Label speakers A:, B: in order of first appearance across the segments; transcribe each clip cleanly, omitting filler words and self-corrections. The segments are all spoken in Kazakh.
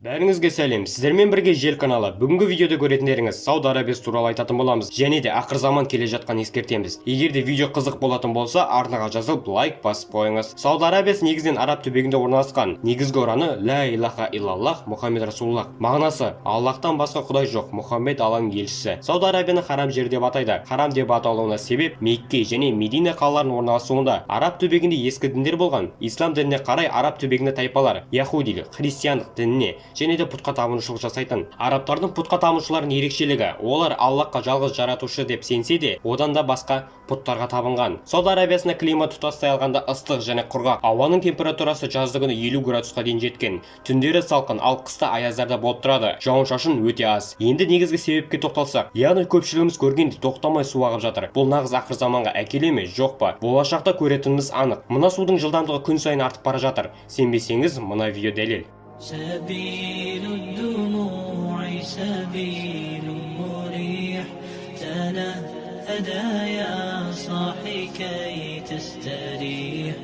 A: Бәріңізге сәлем, сіздермен бірге жел каналы. Бүгінгі видеода көретіндеріңіз Сауд Арабиясы туралы айтатын боламыз, және де ақыр заман келе жатқан ескертеміз. Егер де видео қызық болатын болса, артына жазылып лайк басып қойыңыз. Сауд Арабиясы негізінен араб түбегінде орналасқан. Негізгі ұраны ла илаха иллаллах Мұхаммед Расулуллах. Мағынасы: Аллахтан басқа құдай жоқ, Мұхаммед Алланың елшісі. Сауд Арабияны харам жер деп атайды. Харам деп аталуына себеп Мекке және Медина қалаларының орналасуында. Араб түбегінде ескі діндер болған. Ислам дініне қарай араб түбегінде тайпалар, яхудилік, христиандық дініне және де пұтқа табынушылық жасайтын. Арабтардың пұтқа табынушылардың ерекшелігі: олар Аллахқа жалғыз жаратушы деп сенсе де, одан да басқа пұттарға табынған. Сауд Арабиясында климат тұтастай алғанда ыстық және құрғақ. Ауаның температурасы жазды күні 50 градусқа дейін жеткен. Түндері салқын, ал қыста аяздарда болып тұрады. Жауын-шашын өте аз. Енді негізгі себепке тоқталсақ, яғни көпшілігіміз көргендей тоқтамай су ағып жатыр. Бұл нағыз ақыр заманға әкеле ме, жоқ па? Болашақта көретініміз анық. Мына судың жылдамдығы күн сайын артып бара жатыр. Сенбесеңіз, мына видео дәлел.
B: سبيل الدموع سبيل مريح تنهدى يا صاحي كي تستريح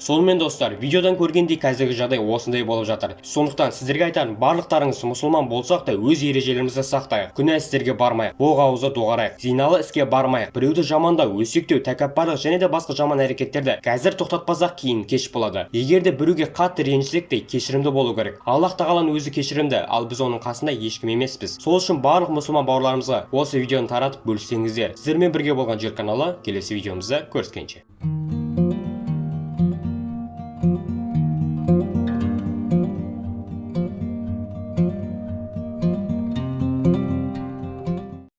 A: Сонымен достар, видеодан көргендей қазіргі жағдай осындай болып жатыр. Сондықтан сіздерге айтарым, барлықтарыңыз мұсылман болсақ та өз ережелерімізді сақтайық. Күнә істерге бармайық, боқ ауызды доғарайық, зиналы іске бармайық, біреуді жамандау, өсектеу, тәкаппарлық және де басқа жаман әрекеттерді қазір тоқтатпасақ кейін кеш болады. Егер де біреуге қатты ренжісек те кешірімді болу керек. Аллах тағаланың өзі кешірімді, ал біз оның қасында ешкім емеспіз. Сол үшін барлық мұсылман бауырларымызға осы видеоны таратып бөліссеңіздер. Сіздермен бірге болған Жер каналы, келесі видеомызда көріскенше.